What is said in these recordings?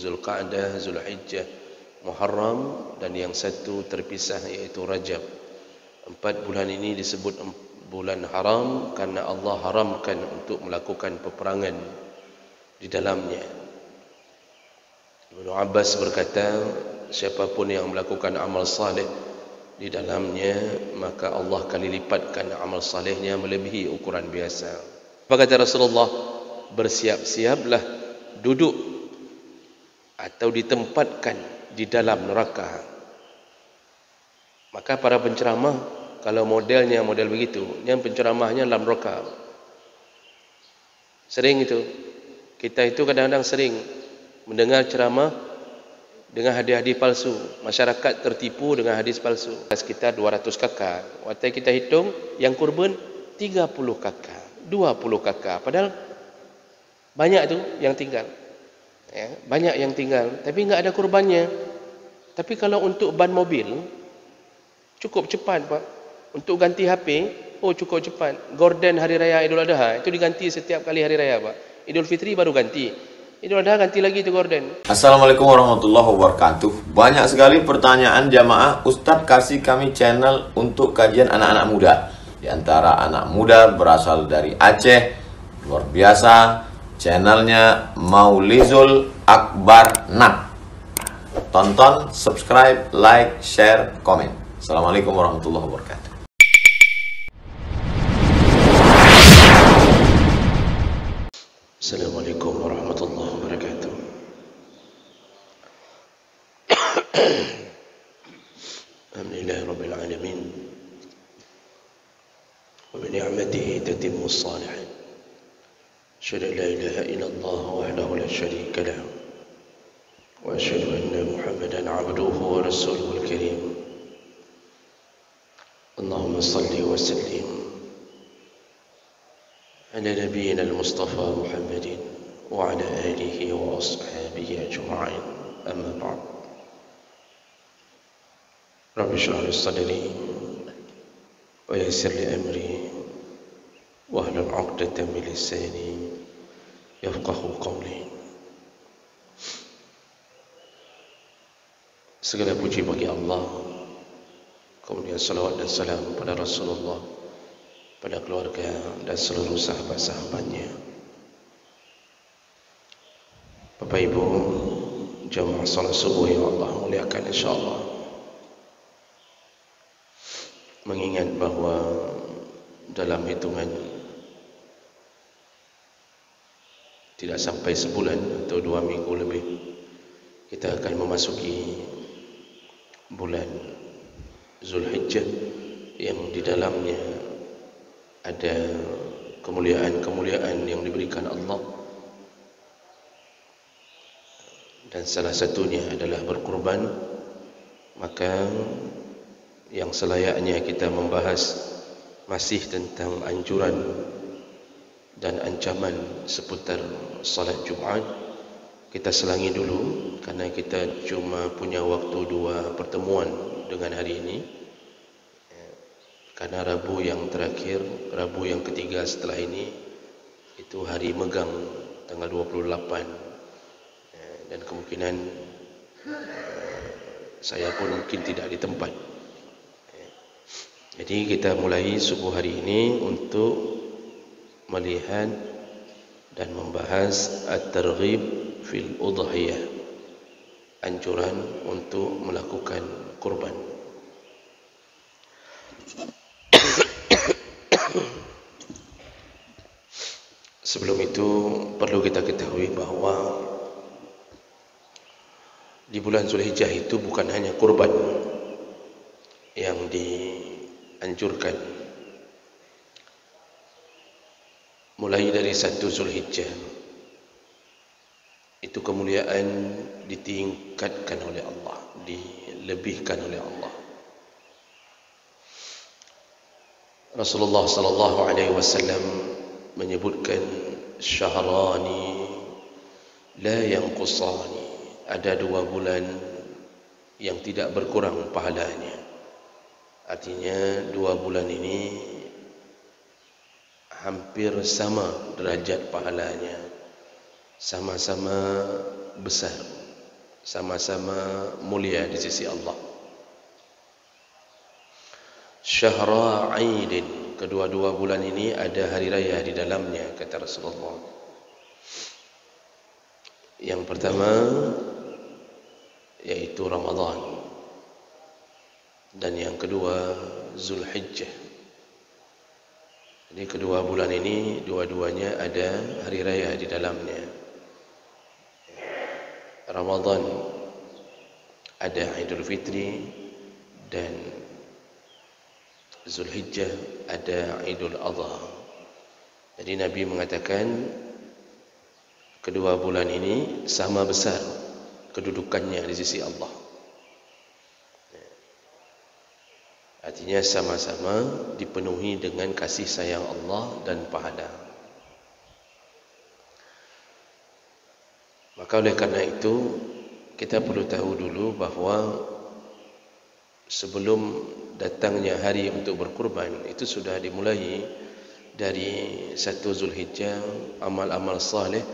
Zulqa'dah, Zulhijjah, Muharram, dan yang satu terpisah yaitu Rajab. 4 bulan ini disebut bulan haram karena Allah haramkan untuk melakukan peperangan di dalamnya. Ibnu Abbas berkata, siapapun yang melakukan amal saleh di dalamnya, maka Allah akan lipatkan amal salehnya melebihi ukuran biasa. Apa kata Rasulullah? Bersiap-siaplah duduk atau ditempatkan di dalam neraka. Maka para penceramah, kalau modelnya model begitu, yang penceramahnya dalam neraka. Sering itu. Kita itu kadang-kadang sering mendengar ceramah dengan hadis-hadis palsu. Masyarakat tertipu dengan hadis palsu. Sekitar 200 kakak. Waktu kita hitung, yang kurban 30 kakak, 20 kakak. Padahal banyak tu yang tinggal. Ya, banyak yang tinggal, tapi enggak ada kurbannya. Tapi kalau untuk ban mobil, cukup cepat Pak. Untuk ganti HP, oh cukup cepat. Gorden hari raya Idul Adha, itu diganti setiap kali hari raya Pak. Idul Fitri baru ganti. Idul Adha ganti lagi itu gorden. Assalamualaikum warahmatullahi wabarakatuh. Banyak sekali pertanyaan jamaah, Ustadz kasih kami channel untuk kajian anak-anak muda. Di antara anak muda berasal dari Aceh, luar biasa. Channelnya Maulizul Akbar Nak. Tonton, subscribe, like, share, komen. Assalamualaikum warahmatullahi wabarakatuh. Assalamualaikum warahmatullahi wabarakatuh. Alhamdulillahirabbil alamin. Wa bi ni'matihi tatimmu shalihin. Asyhadu an la ilaha illallah wahdahu la syarika lahu. Wa asyhadu anna Muhammadan 'abduhu wa rasuluhul karim. Allahumma salli wa sallim ala nabiyyina al-Mustafa Muhammadin wa ala alihi wa ashabihi ajma'in. Amma ba'd. Rabbi shrah li sadri wa yassir li amri wahlul 'uqdatam min lisani yafqahu qawli. Segala puji bagi Allah, kemudian salawat dan salam pada Rasulullah, pada keluarga dan seluruh sahabat-sahabatnya. Bapak Ibu jamaah salat subuh yang Allah muliakan, insyaallah, mengingat bahawa dalam hitungan tidak sampai sebulan atau 2 minggu lebih, kita akan memasuki bulan Zulhijjah yang di dalamnya ada kemuliaan-kemuliaan yang diberikan Allah, dan salah satunya adalah berkurban. Maka yang selayaknya kita membahas masih tentang anjuran dan ancaman seputar salat Jumaat. Kita selangi dulu karena kita cuma punya waktu 2 pertemuan dengan hari ini. Karena Rabu yang terakhir, Rabu yang ketiga setelah ini, itu hari megang tanggal 28. Dan kemungkinan saya pun mungkin tidak di tempat. Jadi kita mulai subuh hari ini untuk melihat dan membahas at-targhib fil udhiyah, anjuran untuk melakukan kurban. Sebelum itu perlu kita ketahui bahawa di bulan Zulhijjah itu bukan hanya kurban yang dianjurkan. Mulai dari 1 Zulhijjah itu kemuliaan ditingkatkan oleh Allah, dilebihkan oleh Allah. Rasulullah sallallahu alaihi wasallam menyebutkan syahrani la yanqusani, ada 2 bulan yang tidak berkurang pahalanya. Artinya 2 bulan ini hampir sama derajat pahalanya, sama-sama besar. sama-sama mulia di sisi Allah. Syahra Aidin, kedua-dua bulan ini ada hari raya di dalamnya, kata Rasulullah. Yang pertama yaitu Ramadan, dan yang kedua Zulhijjah. Jadi kedua bulan ini dua-duanya ada hari raya di dalamnya. Ramadan ada Idul Fitri, dan Zulhijjah ada Idul Adha. Jadi Nabi mengatakan kedua bulan ini sama besar kedudukannya di sisi Allah. Artinya sama-sama dipenuhi dengan kasih sayang Allah dan pahala. Maka oleh karena itu kita perlu tahu dulu bahawa sebelum datangnya hari untuk berkurban itu sudah dimulai dari 1 Zulhijjah. Amal-amal saleh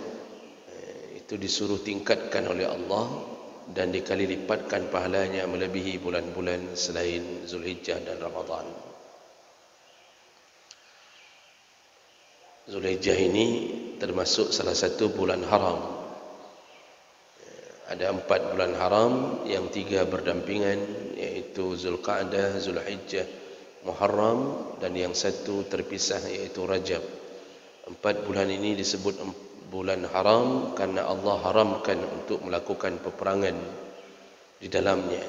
itu disuruh tingkatkan oleh Allah dan dikali lipatkan pahalanya melebihi bulan-bulan selain Zulhijjah dan Ramadan. Zulhijjah ini termasuk salah satu bulan haram. Ada 4 bulan haram, yang 3 berdampingan, yaitu Zulqa'dah, Zulhijjah, Muharram, dan yang 1 terpisah yaitu Rajab. 4 bulan ini disebut bulan haram karena Allah haramkan untuk melakukan peperangan di dalamnya.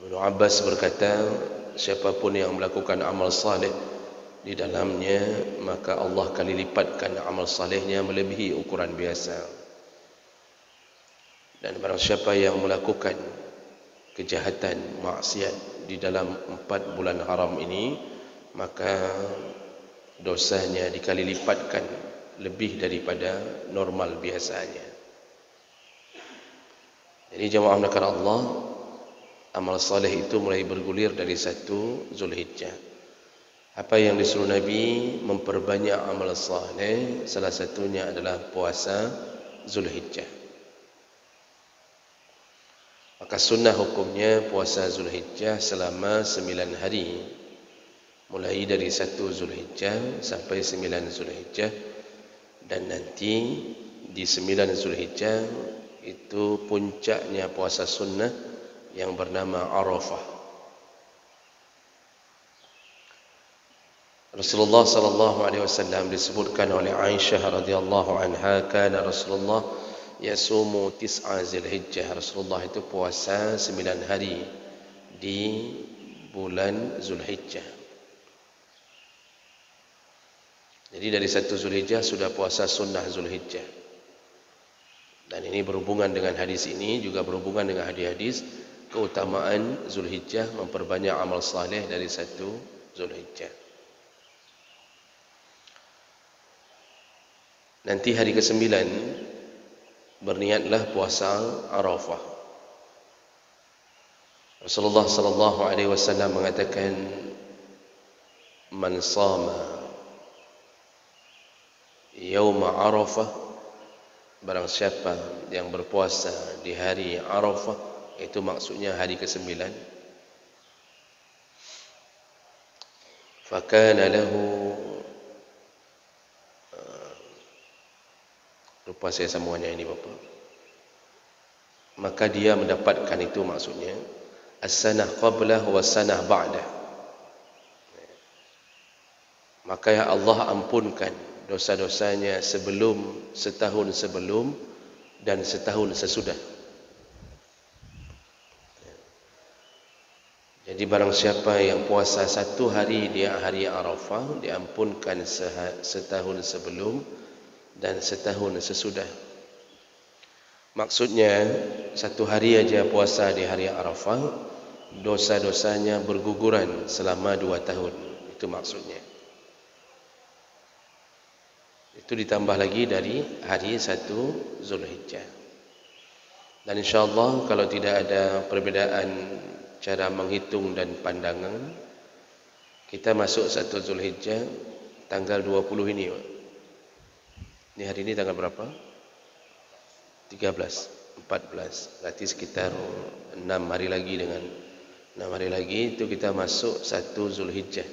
Ibnu Abbas berkata, siapapun yang melakukan amal saleh di dalamnya, maka Allah kali lipatkan amal salehnya melebihi ukuran biasa. Dan barang siapa yang melakukan kejahatan, maksiat di dalam 4 bulan haram ini, maka dosanya dikali lipatkan lebih daripada normal biasanya. Jadi jemaah melakukan Allah, amal saleh itu mulai bergulir dari 1 Zulhijjah. Apa yang disuruh Nabi memperbanyak amal saleh, salah satunya adalah puasa Zulhijjah. Maka sunnah hukumnya puasa Zulhijjah selama 9 hari, mulai dari 1 Zulhijjah sampai 9 Zulhijjah. Dan nanti di 9 Zulhijjah itu puncaknya puasa sunnah yang bernama Arafah. Rasulullah sallallahu alaihi wasallam disebutkan oleh Aisyah radhiyallahu anha, kana Rasulullah yasumu 9 Zulhijjah. Rasulullah itu puasa 9 hari di bulan Zulhijjah. Jadi dari 1 Zulhijjah sudah puasa sunnah Zulhijjah. Dan ini berhubungan dengan hadis ini, juga berhubungan dengan hadis-hadis keutamaan Zulhijjah, memperbanyak amal saleh dari 1 Zulhijjah. Nanti hari ke-9 berniatlah puasa Arafah. Rasulullah sallallahu alaihi wasallam mengatakan, man sama Yauma Arafah, barang siapa yang berpuasa di hari Arafah, itu maksudnya hari ke-9, fakana lahu, lupa saya sambungannya ini Bapak, maka dia mendapatkan, itu maksudnya as-sanah qablah wa sanah ba'dah, maka Allah ampunkan dosa-dosanya setahun sebelum dan setahun sesudah. Jadi barang siapa yang puasa 1 hari di hari Arafah, diampunkan setahun sebelum dan setahun sesudah. Maksudnya 1 hari aja puasa di hari Arafah, dosa-dosanya berguguran selama 2 tahun. Itu maksudnya. Itu ditambah lagi dari hari 1 Zulhijjah. Dan insyaAllah kalau tidak ada perbezaan cara menghitung dan pandangan, kita masuk 1 Zulhijjah tanggal 20 ini. Ini hari ini tanggal berapa? 13. 4 14. Berarti sekitar 6 hari lagi. Dengan 6 hari lagi itu kita masuk 1 Zulhijjah.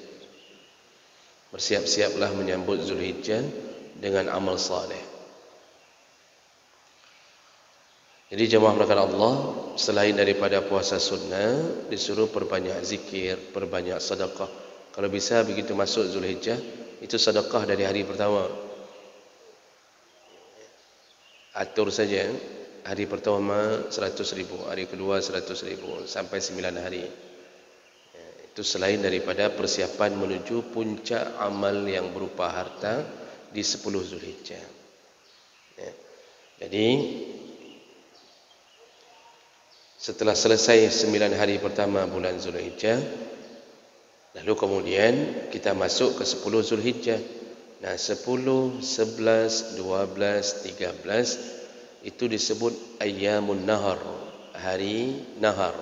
Bersiap-siaplah menyambut Zulhijjah dengan amal saleh. Jadi jemaah melakukan Allah, selain daripada puasa sunnah, disuruh perbanyak zikir, perbanyak sedekah. Kalau bisa begitu masuk Zulhijjah, itu sedekah dari hari pertama. Atur saja, hari pertama 100.000, hari kedua 100.000, sampai 9 hari. Itu selain daripada persiapan menuju puncak amal yang berupa harta di 10 Zulhijjah. Jadi setelah selesai 9 hari pertama bulan Zulhijjah, lalu kemudian kita masuk ke 10 Zulhijjah. Nah, 10, 11, 12, 13 itu disebut ayyamun nahar, hari nahar.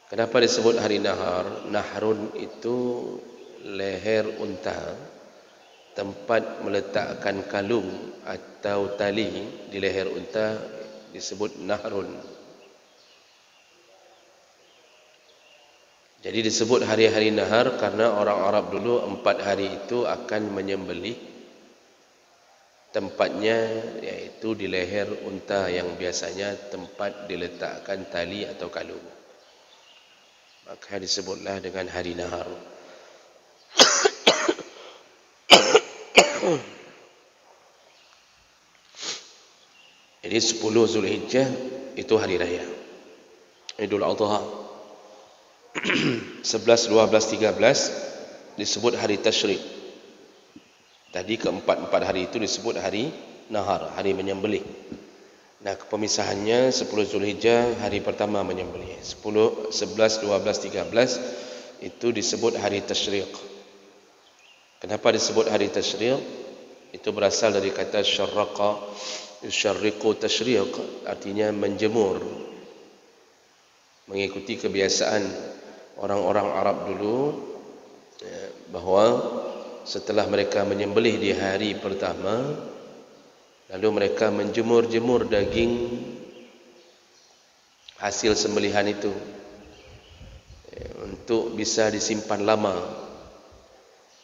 Kenapa disebut hari nahar? Nahrun itu leher unta, tempat meletakkan kalung atau tali di leher unta disebut nahrun. Jadi disebut hari-hari nahar karena orang Arab dulu 4 hari itu akan menyembelih, tempatnya yaitu di leher unta yang biasanya tempat diletakkan tali atau kalung. Maka disebutlah dengan hari nahar. Jadi 10 Zulhijjah itu hari raya Idul Adha. 11, 12, 13 disebut hari tasyrik. Tadi keempat-empat hari itu disebut hari nahar, hari menyembelih. Nah, pemisahannya 10 Zulhijjah hari pertama menyembelih. 10, 11, 12, 13 itu disebut hari tasyrik. Kenapa disebut hari tasyrik? Itu berasal dari kata syarraqa, yusyarriqu tasyriq, artinya menjemur. Mengikuti kebiasaan orang-orang Arab dulu, bahawa setelah mereka menyembelih di hari pertama, lalu mereka menjemur-jemur daging hasil sembelihan itu untuk bisa disimpan lama.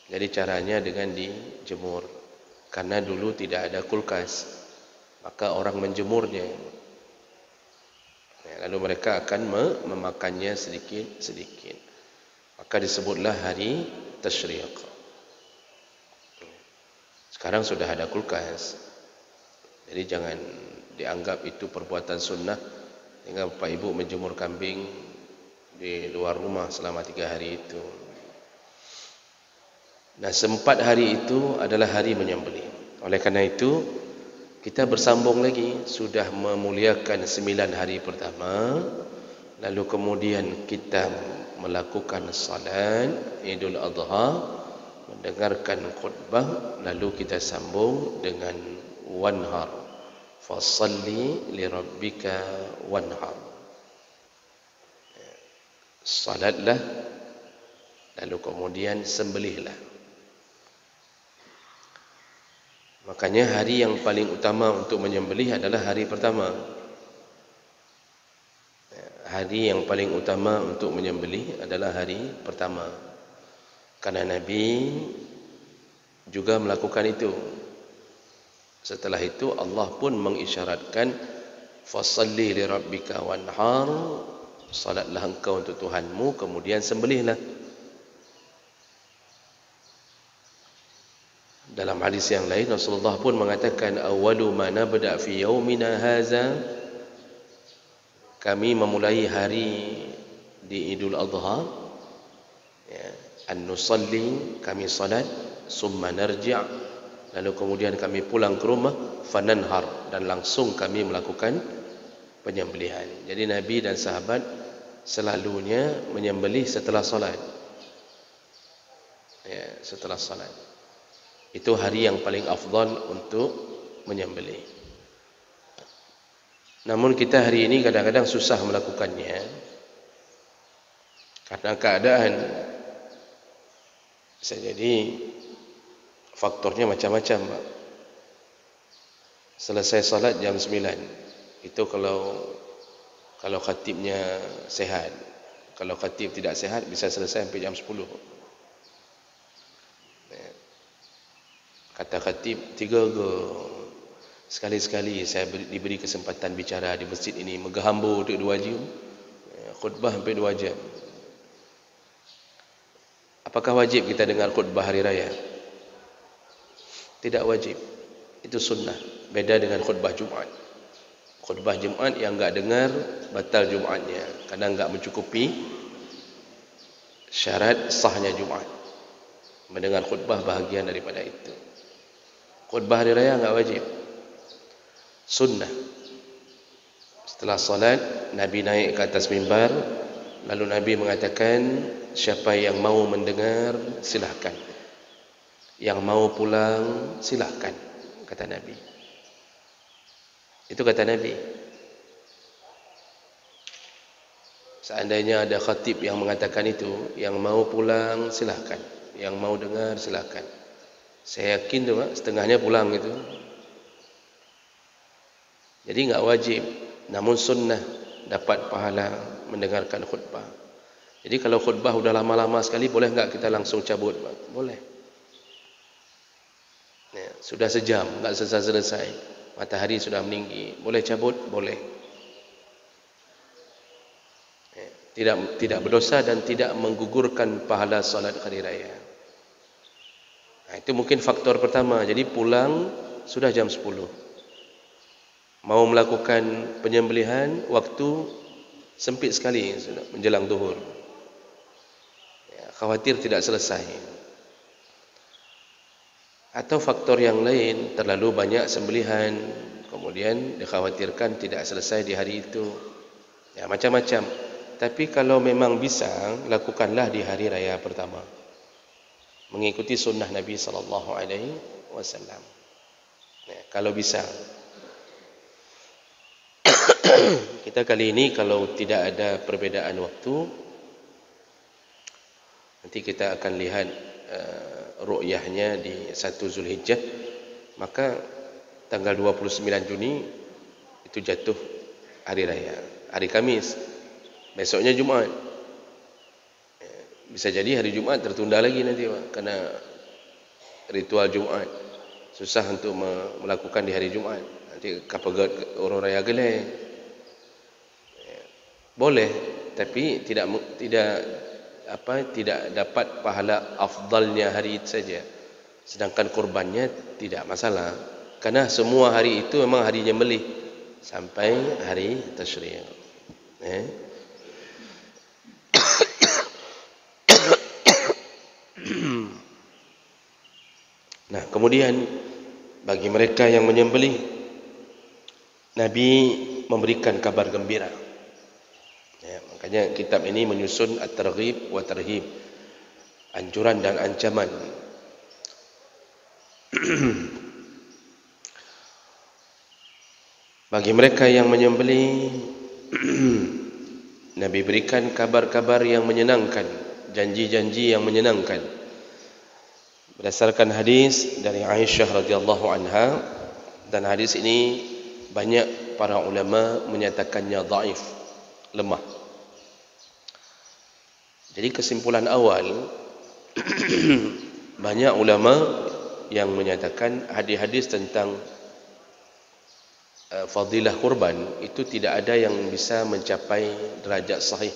Jadi caranya dengan dijemur. Karena dulu tidak ada kulkas, maka orang menjemurnya. Lalu mereka akan memakannya sedikit-sedikit. Maka disebutlah hari tasyriq. Sekarang sudah ada kulkas. Jadi jangan dianggap itu perbuatan sunnah sehingga bapak ibu menjemur kambing di luar rumah selama 3 hari itu. Nah, 4 hari itu adalah hari menyembelih. Oleh karena itu, kita bersambung lagi, sudah memuliakan 9 hari pertama, lalu kemudian kita melakukan salat Idul Adha, mendengarkan khutbah, lalu kita sambung dengan wanhar, fasalli lirabbika wanhar. Salatlah, lalu kemudian sembelihlah. Makanya hari yang paling utama untuk menyembelih adalah hari pertama. Hari yang paling utama untuk menyembelih adalah hari pertama. Karena Nabi juga melakukan itu. Setelah itu Allah pun mengisyaratkan fasalli li rabbika wanhar, salatlah engkau untuk Tuhanmu, kemudian sembelihlah. Dalam hadis yang lain Rasulullah pun mengatakan awwalu ma nabda fi yaumina haza, kami memulai hari di Idul Adha, an nusalli, kami salat, summa narji', lalu kemudian kami pulang ke rumah, fananhar, dan langsung kami melakukan penyembelihan. Jadi Nabi dan sahabat selalunya menyembelih setelah salat. Setelah salat. Itu hari yang paling afdal untuk menyembelih. Namun kita hari ini kadang-kadang susah melakukannya karena keadaan. Bisa jadi faktornya macam-macam, Pak. selesai salat jam 9. Itu kalau khatibnya sehat. Kalau khatib tidak sehat bisa selesai sampai jam 10. Kata khatib, 3 ke sekali-sekali saya diberi kesempatan bicara di masjid ini, megahambur untuk 2 jam, khutbah sampai 2 jam. Apakah wajib kita dengar khutbah hari raya? Tidak wajib. Itu sunnah. Beda dengan khutbah Jumaat. Khutbah Jumaat yang enggak dengar batal Jumaatnya karena enggak mencukupi syarat sahnya Jumaat. Mendengar khutbah bahagian daripada itu. Khutbah hari raya enggak wajib. Sunnah. Setelah salat, Nabi naik ke atas mimbar, lalu Nabi mengatakan, siapa yang mau mendengar silahkan, yang mau pulang silahkan, kata Nabi. Itu kata Nabi. Seandainya ada khatib yang mengatakan itu, yang mau pulang silahkan, yang mau dengar silahkan. Saya yakin tu Pak, setengahnya pulang itu. Jadi enggak wajib, namun sunnah dapat pahala mendengarkan khutbah. Jadi kalau khutbah udah lama-lama sekali, boleh enggak kita langsung cabut? Boleh. Ya, sudah sejam, enggak selesai-selesai. Matahari sudah meninggi. Boleh cabut? Boleh. Ya, tidak berdosa dan tidak menggugurkan pahala salat hari raya. Nah, itu mungkin faktor pertama. Jadi pulang sudah jam 10. Mau melakukan penyembelihan, waktu sempit sekali sudah menjelang zuhur. Khawatir tidak selesai. Atau faktor yang lain, terlalu banyak sembelihan, kemudian dikhawatirkan tidak selesai di hari itu. Ya, macam-macam. Tapi kalau memang bisa, lakukanlah di hari raya pertama. Mengikuti sunnah Nabi SAW. Ya, kalau bisa. Kita kali ini kalau tidak ada perbedaan waktu, nanti kita akan lihat ru'yahnya di 1 Zulhijjah, maka tanggal 29 Juni itu jatuh hari raya, hari Kamis, besoknya Jumaat. Bisa jadi hari Jumaat tertunda lagi nanti Pak, karena ritual Jumaat susah untuk melakukan di hari Jumaat. Nanti kapagat orang raya geleng. Boleh, tapi tidak dapat pahala afdalnya hari itu saja. Sedangkan kurbannya tidak masalah. Karena semua hari itu memang hari nyembelih sampai hari tasyrik. Nah, kemudian bagi mereka yang menyembelih, Nabi memberikan kabar gembira. Ya, makanya kitab ini menyusun at-targhib wa tarhib, anjuran dan ancaman. Bagi mereka yang menyembelih, Nabi berikan kabar-kabar yang menyenangkan, janji-janji yang menyenangkan. Berdasarkan hadis dari Aisyah radhiyallahu anha, dan hadis ini banyak para ulama menyatakannya dhaif, lemah. Jadi kesimpulan awal, banyak ulama yang menyatakan hadis-hadis tentang fadilah kurban itu tidak ada yang bisa mencapai derajat sahih.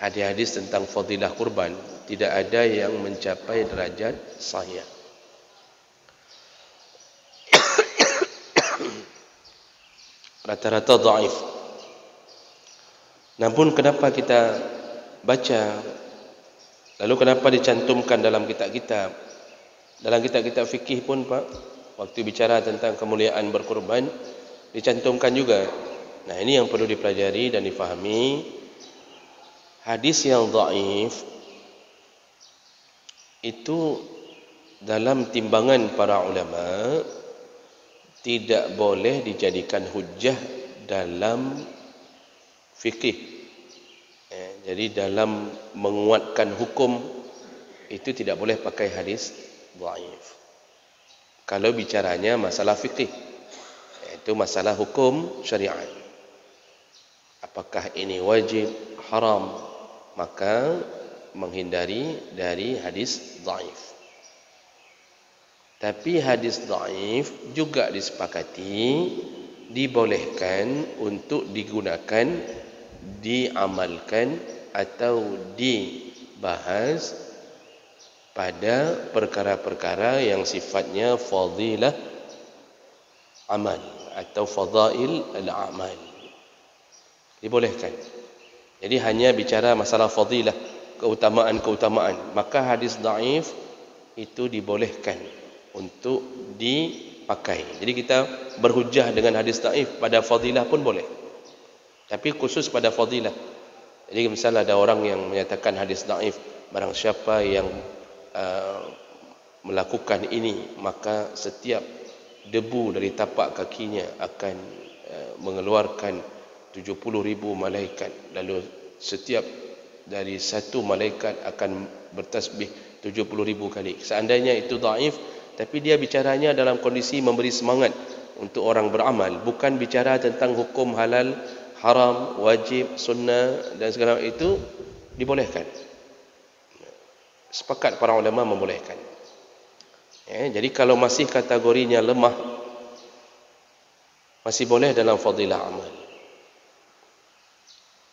Hadis-hadis tentang fadilah kurban tidak ada yang mencapai derajat sahih. Rata-rata dhaif. Namun kenapa kita baca, lalu kenapa dicantumkan dalam kitab-kitab? Dalam kitab-kitab fikih pun Pak, waktu bicara tentang kemuliaan berkurban dicantumkan juga. Nah, ini yang perlu dipelajari dan difahami. Hadis yang dhaif itu dalam timbangan para ulama tidak boleh dijadikan hujjah dalam fikih. Jadi dalam menguatkan hukum itu tidak boleh pakai hadis dhaif. Kalau bicaranya masalah fikih, iaitu masalah hukum syariat, apakah ini wajib, haram, maka menghindari dari hadis dhaif. Tapi hadis dhaif juga disepakati dibolehkan untuk digunakan, diamalkan atau dibahas pada perkara-perkara yang sifatnya fadilah amal atau fadail al-amal. Dibolehkan. Jadi hanya bicara masalah fadilah, keutamaan-keutamaan, maka hadis dhaif itu dibolehkan untuk dipakai. Jadi kita berhujah dengan hadis dhaif pada fadilah pun boleh. Tapi khusus pada fadilah. Jadi misalnya ada orang yang menyatakan hadis dhaif, barang siapa yang melakukan ini, maka setiap debu dari tapak kakinya akan mengeluarkan 70,000 malaikat. Lalu setiap dari satu malaikat akan bertasbih 70,000 kali. Seandainya itu dhaif, tapi dia bicaranya dalam kondisi memberi semangat untuk orang beramal, bukan bicara tentang hukum halal, haram, wajib, sunnah dan segala itu, dibolehkan. Sepakat para ulama membolehkan. Jadi kalau masih kategorinya lemah, masih boleh dalam fadilah amal.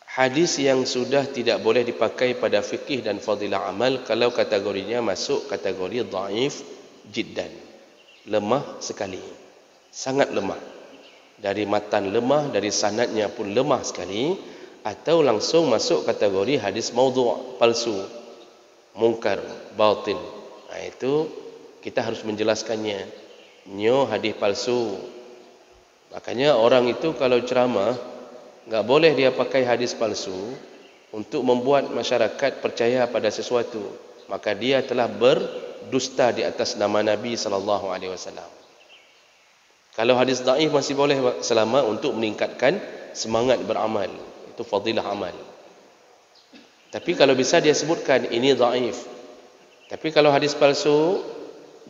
Hadis yang sudah tidak boleh dipakai pada fikih dan fadilah amal kalau kategorinya masuk kategori dhaif jiddan, lemah sekali, sangat lemah, dari matan lemah, dari sanadnya pun lemah sekali, atau langsung masuk kategori hadis maudhu', palsu, mungkar, batil. Itu kita harus menjelaskannya. Nyo hadis palsu. Makanya orang itu kalau ceramah, enggak boleh dia pakai hadis palsu untuk membuat masyarakat percaya pada sesuatu. Maka dia telah berdusta di atas nama Nabi sallallahu alaihi wasallam. Kalau hadis dhaif masih boleh selama untuk meningkatkan semangat beramal, itu fadilah amal. Tapi kalau bisa dia sebutkan ini dhaif. Tapi kalau hadis palsu,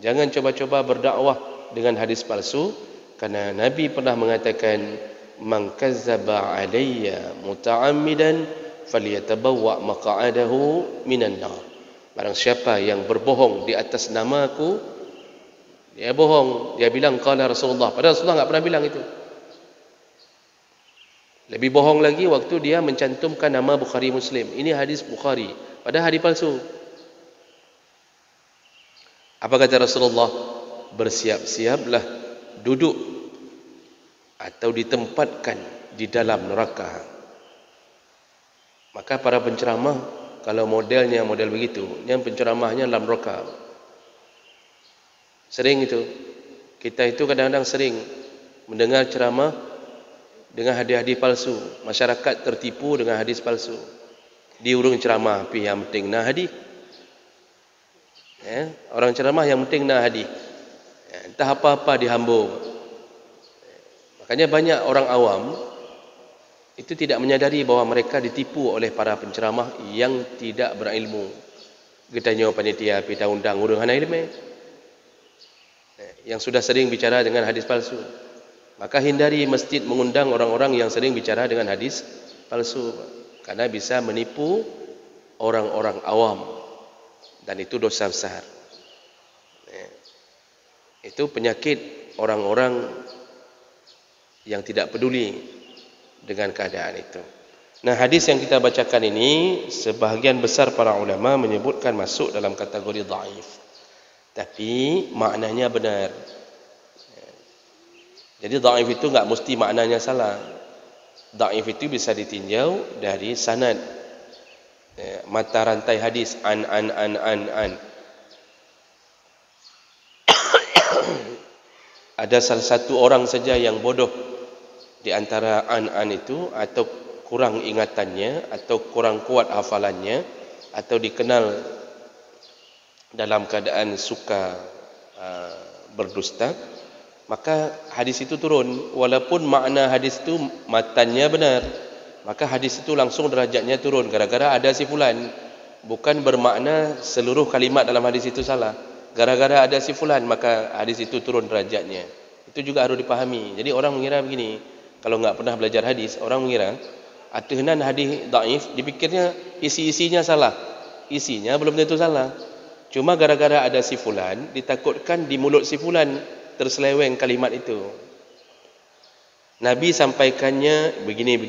jangan coba-coba berdakwah dengan hadis palsu, karena Nabi pernah mengatakan, man kazzaba alayya muta'ammidan falyatabawwa maq'adahu minan nar. Barang siapa yang berbohong di atas namaku, dia bohong, dia bilang qala Rasulullah, padahal Rasulullah enggak pernah bilang itu. Lebih bohong lagi waktu dia mencantumkan nama Bukhari Muslim. Ini hadis Bukhari, padahal hadis palsu. Apa kata Rasulullah? Bersiap-siaplah duduk atau ditempatkan di dalam neraka. Maka para penceramah kalau modelnya model begitu, yang penceramahnya dalam neraka. Sering itu. Kita itu kadang-kadang sering mendengar ceramah dengan hadis-hadis palsu. Masyarakat tertipu dengan hadis palsu. Di urung ceramah, tapi yang penting nah hadis. Orang ceramah yang penting nah hadis. Entah apa-apa dihambur. Makanya banyak orang awam itu tidak menyadari bahawa mereka ditipu oleh para penceramah yang tidak berilmu. Getanya panitia pita undang urang hana ilmu, yang sudah sering bicara dengan hadis palsu. Maka hindari masjid mengundang orang-orang yang sering bicara dengan hadis palsu, karena bisa menipu orang-orang awam, dan itu dosa besar. Itu penyakit orang-orang yang tidak peduli dengan keadaan itu. Nah, hadis yang kita bacakan ini sebahagian besar para ulama menyebutkan masuk dalam kategori dhaif. Tapi maknanya benar. Jadi dhaif itu enggak mesti maknanya salah. Dhaif itu bisa ditinjau dari sanad. Mata rantai hadis an. Ada salah satu orang saja yang bodoh di antara an itu, atau kurang ingatannya, atau kurang kuat hafalannya, atau dikenal dalam keadaan suka berdusta, maka hadis itu turun. Walaupun makna hadis itu matannya benar, maka hadis itu langsung derajatnya turun gara-gara ada si fulan. Bukan bermakna seluruh kalimat dalam hadis itu salah. Gara-gara ada si fulan maka hadis itu turun derajatnya. Itu juga harus dipahami. Jadi orang mengira begini, kalau enggak pernah belajar hadis, orang mengira atuhanan hadis dhaif, dipikirnya isi-isinya salah. Isinya belum tentu salah. Cuma gara-gara ada si fulan, ditakutkan di mulut si fulan terseleweng kalimat itu. Nabi sampaikannya begini.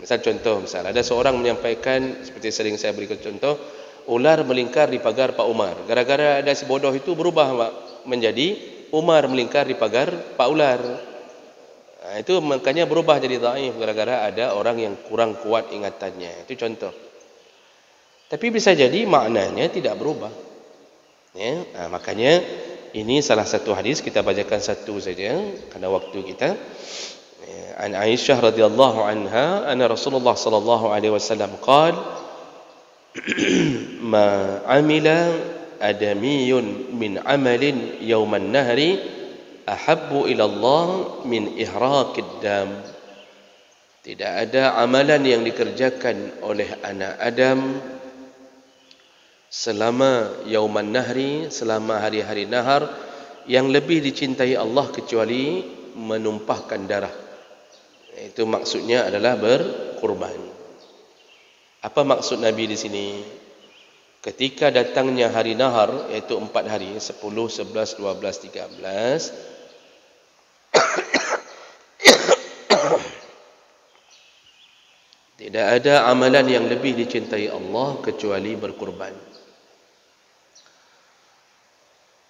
Misal contoh, ada seorang menyampaikan, seperti sering saya berikan contoh, ular melingkar di pagar Pak Umar. Gara-gara ada si bodoh itu berubah menjadi Umar melingkar di pagar Pak Ular. Itu makanya berubah jadi dhaif gara-gara ada orang yang kurang kuat ingatannya. Itu contoh. Tapi bisa jadi maknanya tidak berubah. Ya, makanya ini salah satu hadis, kita bacakan satu saja karena waktu kita. An Aisyah radhiyallahu anha anna Rasulullah sallallahu alaihi wasallam qala ma amila adamiyun min amalin yawman nahri ahabbu ila Allah min ihraqid dam. Tidak ada amalan yang dikerjakan oleh anak Adam selama yauman nahri, selama hari-hari nahar, yang lebih dicintai Allah kecuali menumpahkan darah. Itu maksudnya adalah berkurban. Apa maksud Nabi di sini? Ketika datangnya hari nahar, yaitu 4 hari, 10, 11, 12, 13, tidak ada amalan yang lebih dicintai Allah kecuali berkurban.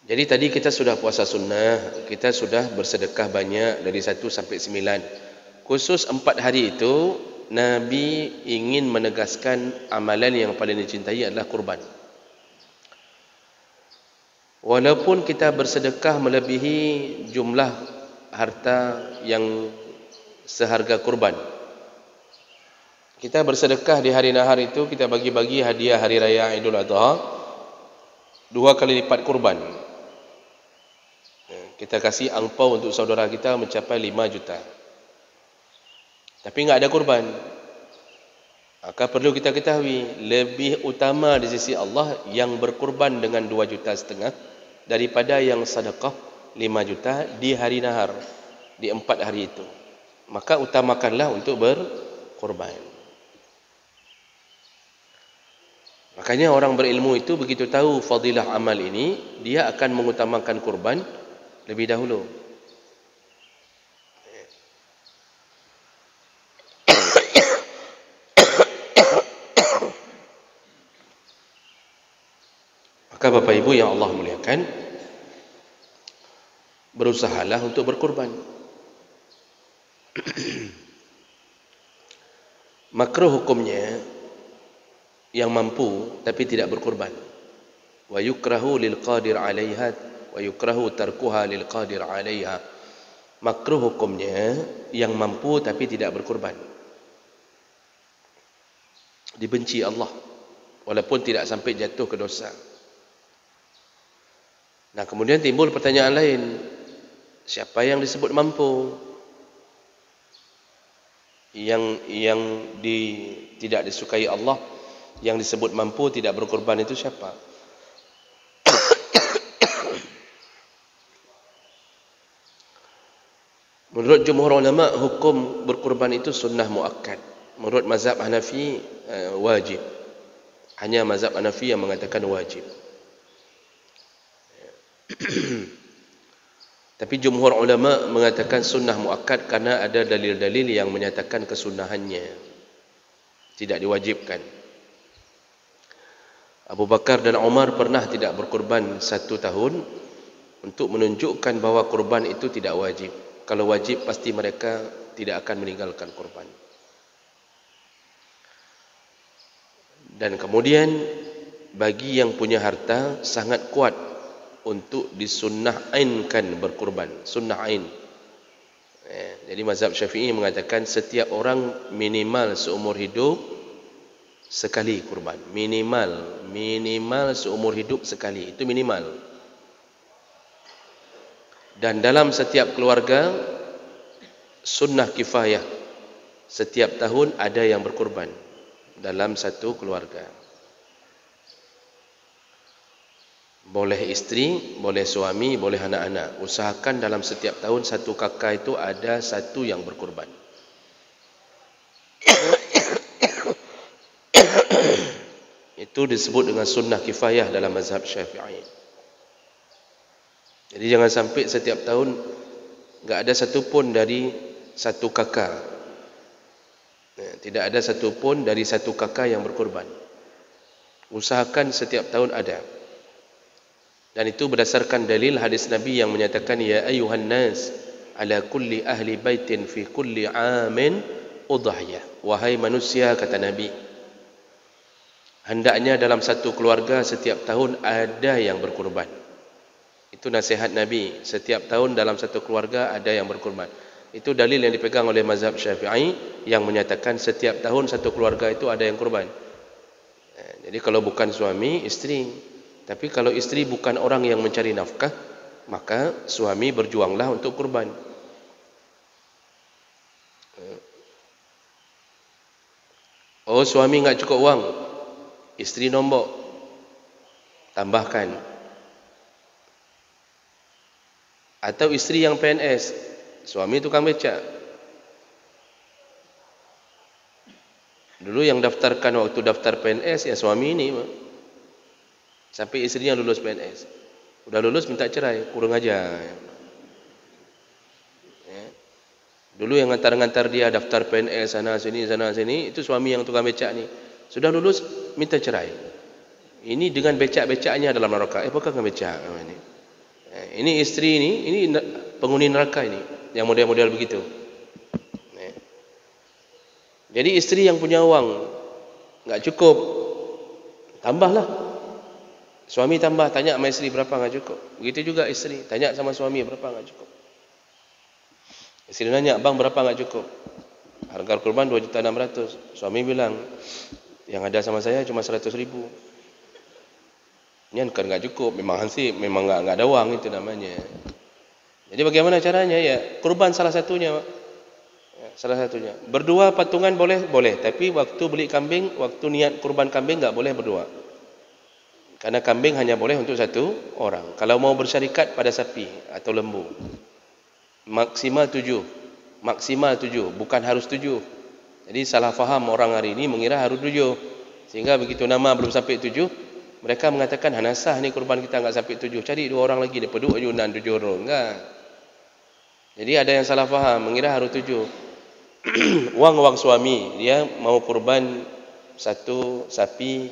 Jadi tadi kita sudah puasa sunnah, kita sudah bersedekah banyak dari 1 sampai 9. Khusus 4 hari itu, Nabi ingin menegaskan amalan yang paling dicintai adalah kurban. Walaupun kita bersedekah melebihi jumlah harta yang seharga kurban, kita bersedekah di hari nahar itu, kita bagi-bagi hadiah hari raya Idul Adha 2 kali lipat kurban. Kita kasih angpau untuk saudara kita mencapai 5 juta. Tapi enggak ada kurban. Maka perlu kita ketahui, lebih utama di sisi Allah yang berkurban dengan 2,5 juta daripada yang sedekah 5 juta di hari nahar, di 4 hari itu. Maka utamakanlah untuk berkurban. Makanya orang berilmu itu begitu tahu fadilah amal ini, dia akan mengutamakan kurban lebih dahulu. Maka Bapak Ibu yang Allah muliakan, berusahalah untuk berkurban. Makruh hukumnya yang mampu tapi tidak berkurban. Wa yukrahu lil qadir 'alaiha wa yukrahu tarkuha lil qadir 'alaiha. Makruh hukumnya yang mampu tapi tidak berkurban. Dibenci Allah walaupun tidak sampai jatuh ke dosa. Nah, kemudian timbul pertanyaan lain. Siapa yang disebut mampu? Yang tidak disukai Allah, yang disebut mampu tidak berkorban itu siapa? Menurut jumhur ulama, hukum berkorban itu sunnah muakkad. Menurut mazhab Hanafi wajib. Hanya mazhab Hanafi yang mengatakan wajib. Tapi jumhur ulama mengatakan sunnah muakkad karena ada dalil-dalil yang menyatakan kesunahannya, tidak diwajibkan. Abu Bakar dan Umar pernah tidak berkorban 1 tahun untuk menunjukkan bahawa korban itu tidak wajib. Kalau wajib pasti mereka tidak akan meninggalkan korban. Dan kemudian bagi yang punya harta sangat kuat untuk disunnah-ainkan berkurban, sunnah ain. Jadi mazhab Syafi'i mengatakan setiap orang minimal seumur hidup sekali kurban, minimal seumur hidup sekali, itu minimal. Dan dalam setiap keluarga sunnah kifayah, setiap tahun ada yang berkurban dalam satu keluarga. Boleh isteri, boleh suami, boleh anak-anak. Usahakan dalam setiap tahun satu kakak itu ada satu yang berkorban. Itu disebut dengan sunnah kifayah dalam mazhab Syafi'i. Jadi jangan sampai setiap tahun enggak ada satu pun dari satu kakak. Tidak ada satu pun dari satu kakak yang berkorban. Usahakan setiap tahun ada. Dan itu berdasarkan dalil hadis Nabi yang menyatakan ya ayyuhan nas ala kulli ahli baitin fi kulli amin udhiyah. Wahai manusia, kata Nabi, hendaknya dalam satu keluarga setiap tahun ada yang berkorban. Itu nasihat Nabi, setiap tahun dalam satu keluarga ada yang berkorban. Itu dalil yang dipegang oleh mazhab Syafi'i yang menyatakan setiap tahun satu keluarga itu ada yang korban. Jadi kalau bukan suami, isteri. Tapi kalau isteri bukan orang yang mencari nafkah, maka suami berjuanglah untuk kurban. Oh, suami enggak cukup uang, isteri nombok, tambahkan. Atau isteri yang PNS, suami tukang becak. Dulu yang daftarkan waktu daftar PNS ya suami ini, sampai istrinya lulus PNS. Udah lulus minta cerai, kurang ajar. Ya. Dulu yang ngantar-ngantar dia daftar PNS sana sini, itu suami yang tukang becak ni. Sudah lulus minta cerai. Ini dengan becak-becaknya dalam neraka. Bukan becak ini. Ini isteri ini penghuni neraka ini, yang model-model begitu. Jadi isteri yang punya uang enggak cukup, tambahlah. Suami tambah, tanya sama isteri berapa enggak cukup. Begitu juga isteri, tanya sama suami berapa enggak cukup. Isteri nanya, "Bang, berapa enggak cukup?" Harga kurban 2.600.000. Suami bilang, "Yang ada sama saya cuma 100.000." Ini kan enggak cukup, memang enggak ada uang itu namanya. Jadi bagaimana caranya? Ya, kurban salah satunya. Salah satunya. Berdua patungan boleh, tapi waktu beli kambing, waktu niat kurban kambing enggak boleh berdua. Karena kambing hanya boleh untuk satu orang. Kalau mau bersyarikat pada sapi atau lembu, maksimal 7. Maksimal 7, bukan harus 7. Jadi salah faham orang hari ini mengira harus 7. Sehingga begitu nama belum sampai 7, mereka mengatakan hanasah ni kurban kita enggak sampai 7. Cari 2 orang lagi ni, peduk ayunan 7 orang. Enggak. Jadi ada yang salah faham, mengira harus 7. Uang suami, dia mau kurban satu sapi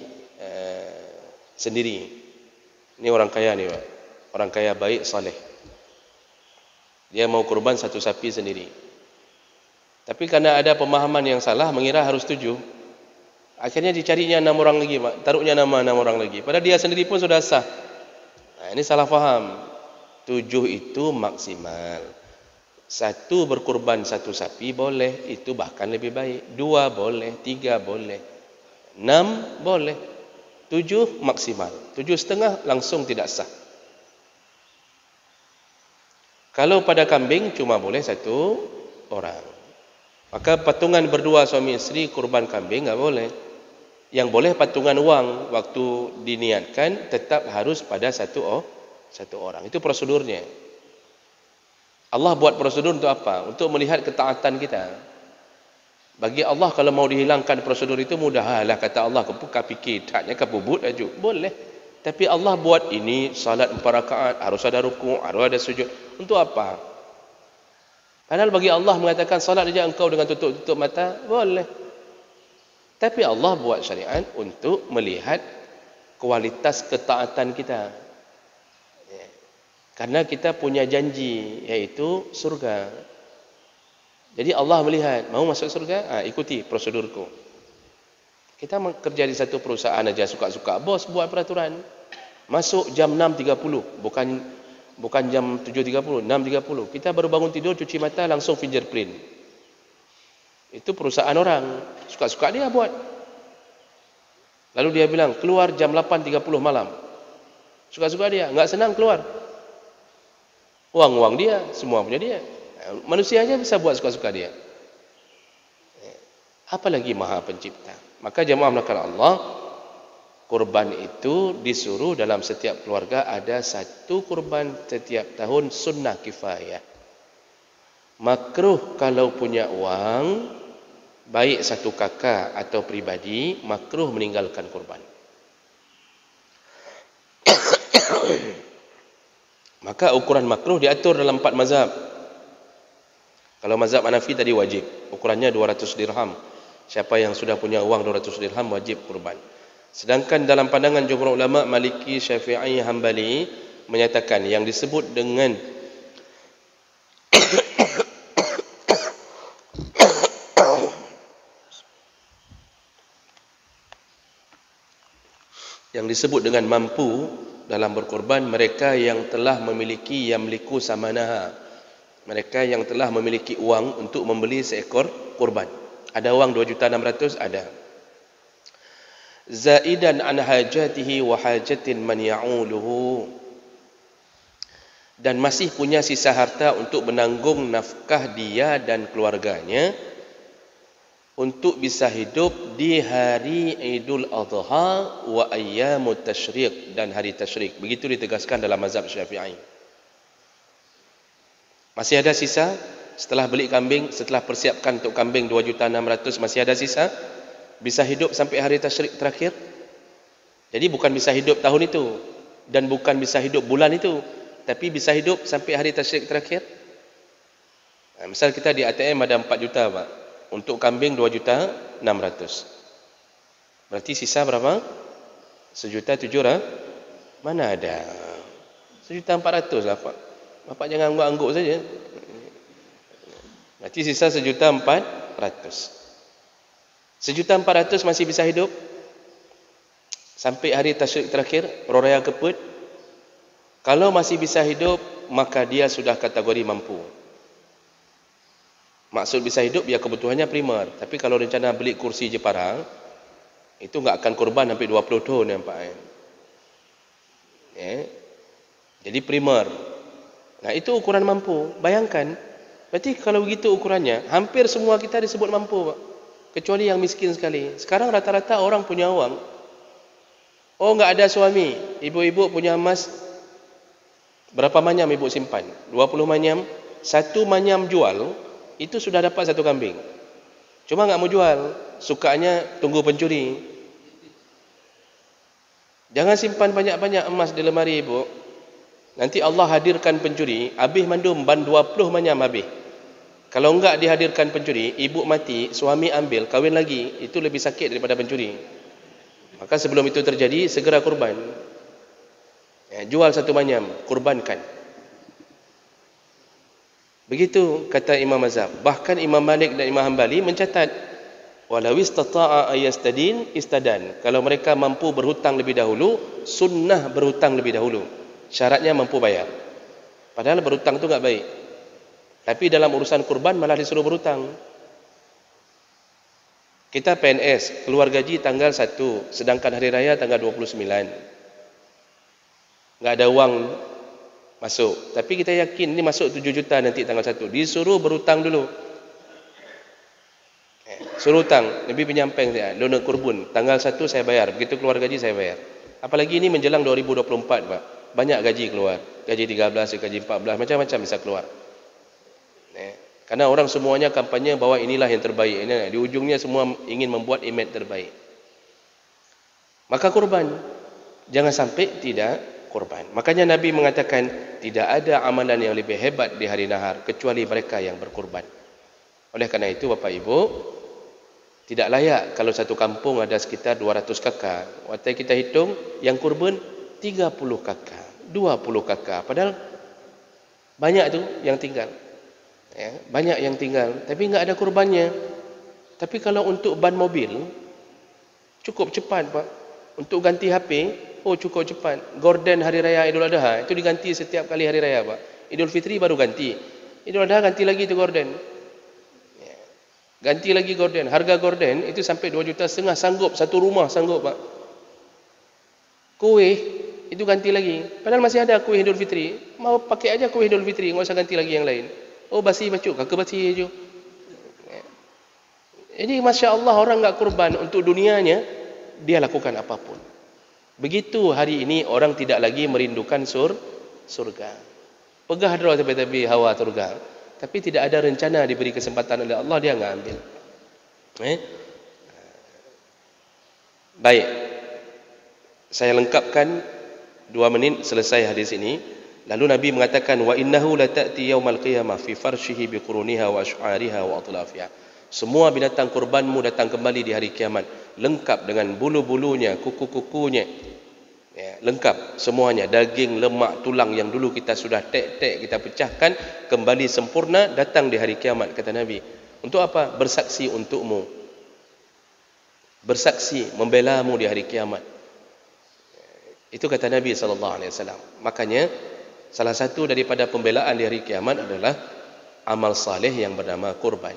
sendiri. Ini orang kaya ni, Pak. Orang kaya baik, saleh. Dia mau kurban satu sapi sendiri. Tapi karena ada pemahaman yang salah, mengira harus 7. Akhirnya dicarinya 6 orang lagi, Pak. Taruhnya nama 6 orang lagi. Padahal dia sendiri pun sudah sah. Ini salah faham. 7 itu maksimal. 1 berkurban 1 sapi boleh, itu bahkan lebih baik. 2 boleh, 3 boleh, 6 boleh, 7 maksimal. 7,5 langsung tidak sah. Kalau pada kambing cuma boleh 1 orang. Maka patungan berdua suami isteri kurban kambing enggak boleh. Yang boleh patungan uang waktu diniatkan tetap harus pada satu orang. Itu prosedurnya. Allah buat prosedur untuk apa? Untuk melihat ketaatan kita. Bagi Allah kalau mau dihilangkan prosedur itu mudahlah, kata Allah, kepuka fikir, taknya kebubut aja. Boleh. Tapi Allah buat ini salat 4 rakaat, harus ada rukuk, harus ada sujud. Untuk apa? Padahal bagi Allah mengatakan salat saja engkau dengan tutup mata, boleh. Tapi Allah buat syariat untuk melihat kualitas ketaatan kita. Karena kita punya janji, yaitu surga. Jadi Allah melihat, mau masuk surga? Ikuti prosedurku. Kita kerja di satu perusahaan aja suka-suka. Bos buat peraturan. Masuk jam 6.30. Bukan jam 7.30, 6.30. Kita baru bangun tidur, cuci mata, langsung fingerprint. Itu perusahaan orang. Suka-suka dia buat. Lalu dia bilang, keluar jam 8.30 malam. Suka-suka dia. Enggak senang keluar. Uang dia, semua punya dia. Manusia aja bisa buat suka-suka dia. Apalagi Maha Pencipta. Maka jemaah melakukan Allah, kurban itu disuruh dalam setiap keluarga ada satu kurban setiap tahun, sunnah kifayah. Makruh kalau punya uang, baik satu kakak atau pribadi, makruh meninggalkan kurban. Maka ukuran makruh diatur dalam 4 mazhab. Kalau mazhab Hanafi tadi wajib, ukurannya 200 dirham. Siapa yang sudah punya uang 200 dirham wajib kurban. Sedangkan dalam pandangan jumhur ulama Maliki, Syafi'i, Hambali menyatakan yang disebut dengan mampu dalam berkorban mereka yang telah memiliki yamliku samanaha. Mereka yang telah memiliki uang untuk membeli seekor kurban. Ada uang 2.600.000 ada. Zaidan an hajatihi wa hajatin man ya'uluhu, dan masih punya sisa harta untuk menanggung nafkah dia dan keluarganya untuk bisa hidup di hari Idul Adha wa ayyamut tasyriq, dan hari tasyriq. Begitu ditegaskan dalam mazhab Syafi'i. Masih ada sisa setelah beli kambing, setelah persiapkan untuk kambing 2.600.000, masih ada sisa, bisa hidup sampai hari tasyrik terakhir. Jadi bukan bisa hidup tahun itu dan bukan bisa hidup bulan itu, tapi bisa hidup sampai hari tasyrik terakhir. Misal kita di ATM ada 4 juta Pak, untuk kambing 2.600.000. Berarti sisa berapa? 1.700.000. Mana ada 1.400.000 lah Pak. Bapak jangan angguk-angguk saja. Berarti sisa 1.400.000. 1.400.000 masih bisa hidup sampai hari tasyrik terakhir, raya keput. Kalau masih bisa hidup, maka dia sudah kategori mampu. Maksud bisa hidup, ya kebutuhannya primer. Tapi kalau rencana beli kursi Jepara, itu enggak akan korban sampai 20 tahun ya Pak. Ya. Jadi primer. Nah itu ukuran mampu. Bayangkan, berarti kalau begitu ukurannya, hampir semua kita disebut mampu Pak. Kecuali yang miskin sekali. Sekarang rata-rata orang punya uang. Oh, enggak ada suami. Ibu-ibu punya emas. Berapa manyam ibu simpan? 20 manyam. 1 manyam jual, itu sudah dapat 1 kambing. Cuma enggak mau jual. Sukanya tunggu pencuri. Jangan simpan banyak-banyak emas di lemari ibu. Nanti Allah hadirkan pencuri. Habis mandum ban 20 manyam habis. Kalau enggak dihadirkan pencuri, ibu mati, suami ambil, kahwin lagi, itu lebih sakit daripada pencuri. Maka sebelum itu terjadi, segera kurban. Ya, jual 1 manyam, kurbankan. Begitu kata Imam Mazhab. Bahkan Imam Malik dan Imam Hambali mencatat, walau istata'a ayastadin istadan. Kalau mereka mampu berhutang lebih dahulu, sunnah berhutang lebih dahulu. Syaratnya mampu bayar. Padahal berhutang itu enggak baik. Tapi dalam urusan kurban malah disuruh berhutang. Kita PNS, keluar gaji tanggal 1, sedangkan hari raya tanggal 29. Enggak ada uang masuk. Tapi kita yakin ini masuk 7 juta nanti tanggal 1. Disuruh berhutang dulu. Suruh hutang, lebih penyampaian saya. Dona kurbun, tanggal 1 saya bayar. Begitu keluar gaji saya bayar. Apalagi ini menjelang 2024 Pak. Banyak gaji keluar. Gaji 13, gaji 14, macam-macam bisa keluar. Karena orang semuanya kampanye bahwa inilah yang terbaik. Di ujungnya semua ingin membuat imej terbaik. Maka kurban. Jangan sampai tidak kurban. Makanya Nabi mengatakan tidak ada amalan yang lebih hebat di hari nahar kecuali mereka yang berkurban. Oleh karena itu Bapak Ibu, tidak layak kalau satu kampung ada sekitar 200 kakak. Waktu kita hitung yang kurban 30 kakak, 20 kakak. Padahal banyak tu yang tinggal. Ya, banyak yang tinggal, tapi enggak ada kurbannya. Tapi kalau untuk ban mobil, cukup cepat Pak. Untuk ganti HP, oh cukup cepat. Gorden hari raya Idul Adha, itu diganti setiap kali hari raya Pak. Idul Fitri baru ganti. Idul Adha ganti lagi itu gorden. Ya. Ganti lagi gorden. Harga gorden itu sampai 2,5 juta sanggup, satu rumah sanggup Pak. Kuih, itu ganti lagi. Padahal masih ada kuih Idul Fitri. Mau pakai aja kuih Idul Fitri, enggak usah ganti lagi yang lain. Oh basi bacuk, kakak basi je. Jadi Masya Allah orang enggak kurban untuk dunianya, dia lakukan apapun. Begitu hari ini orang tidak lagi merindukan surga. Pegah dulu tapi hawa surga. Tapi tidak ada rencana diberi kesempatan oleh Allah, dia enggak ambil. Baik. Saya lengkapkan 2 menit selesai hadis ini. Lalu Nabi mengatakan wa innahu la ta'ti yaumal qiyamah fi farshihi bi quruniha wa ash'ariha wa atlafiha. Semua binatang kurbanmu datang kembali di hari kiamat lengkap dengan bulu-bulunya, kuku-kukunya. Ya, lengkap semuanya, daging, lemak, tulang yang dulu kita sudah tek-tek kita pecahkan kembali sempurna datang di hari kiamat, kata Nabi. Untuk apa? Bersaksi untukmu. Bersaksi membelamu di hari kiamat. Itu kata Nabi SAW. Makanya salah satu daripada pembelaan di hari kiamat adalah amal saleh yang bernama kurban.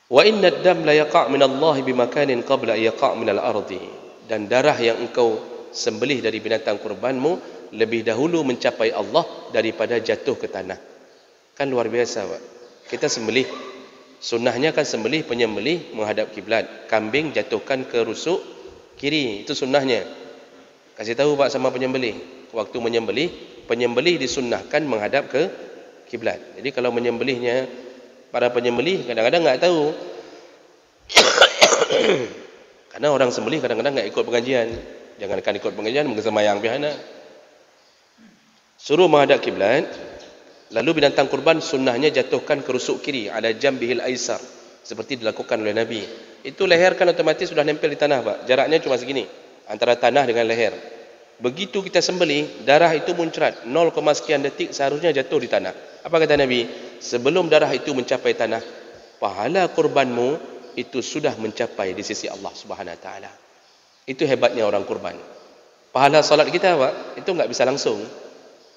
Wa inna ad-dam la yaqa' min Allah bi makanin qabla yaqa' min al-ardi. Dan darah yang engkau sembelih dari binatang kurbanmu lebih dahulu mencapai Allah daripada jatuh ke tanah. Kan luar biasa, Pak. Kita sembelih, sunnahnya kan sembelih penyembelih menghadap kiblat. Kambing jatuhkan ke rusuk kiri, itu sunnahnya. Kasih tahu Pak sama penyembelih, waktu menyembelih, penyembelih disunnahkan menghadap ke kiblat. Jadi kalau menyembelihnya, para penyembelih kadang-kadang enggak tahu. Karena orang sembelih kadang-kadang enggak ikut pengajian. Jangankan ikut pengajian, mungkin sembahyang pihana. Suruh menghadap kiblat. Lalu binatang kurban sunnahnya jatuhkan ke rusuk kiri, ada jambihil aisar, seperti dilakukan oleh Nabi. Itu leher kan otomatis sudah nempel di tanah, Pak. Jaraknya cuma segini antara tanah dengan leher. Begitu kita sembelih, darah itu muncrat 0, sekian detik seharusnya jatuh di tanah. Apa kata Nabi? Sebelum darah itu mencapai tanah, pahala kurbanmu itu sudah mencapai di sisi Allah Subhanahu Wa Taala. Itu hebatnya orang kurban. Pahala salat kita, Pak, itu enggak bisa langsung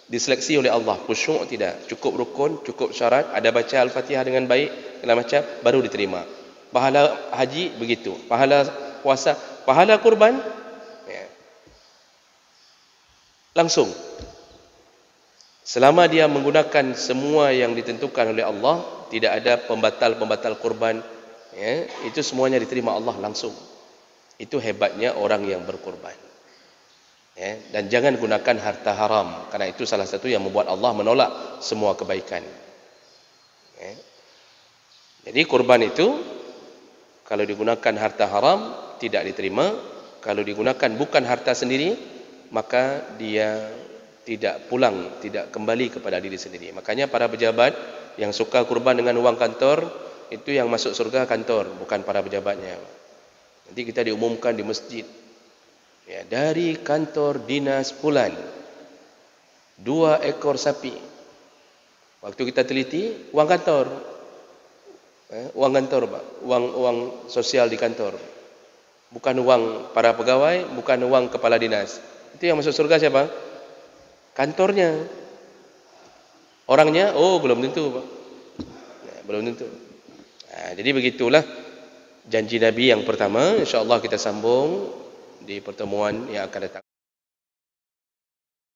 diseleksi oleh Allah. Khusyuk tidak, cukup rukun, cukup syarat, ada baca Al-Fatihah dengan baik, segala macam, baru diterima. Pahala haji begitu, pahala puasa, pahala kurban ya, langsung. Selama dia menggunakan semua yang ditentukan oleh Allah, tidak ada pembatal-pembatal kurban ya, itu semuanya diterima Allah langsung. Itu hebatnya orang yang berkurban ya. Dan jangan gunakan harta haram, karena itu salah satu yang membuat Allah menolak semua kebaikan ya. Jadi kurban itu kalau digunakan harta haram tidak diterima. Kalau digunakan bukan harta sendiri, maka dia tidak pulang, tidak kembali kepada diri sendiri. Makanya para pejabat yang suka kurban dengan uang kantor, itu yang masuk surga kantor, bukan para pejabatnya. Nanti kita diumumkan di masjid ya, dari kantor dinas fulan 2 ekor sapi. Waktu kita teliti, uang kantor, uang kantor, Pak, uang sosial di kantor, bukan uang para pegawai, bukan uang kepala dinas. Itu yang masuk surga siapa? Kantornya. Orangnya, oh belum tentu, Pak. Nah, belum tentu. Nah, jadi begitulah janji Nabi yang pertama. InsyaAllah kita sambung di pertemuan yang akan datang.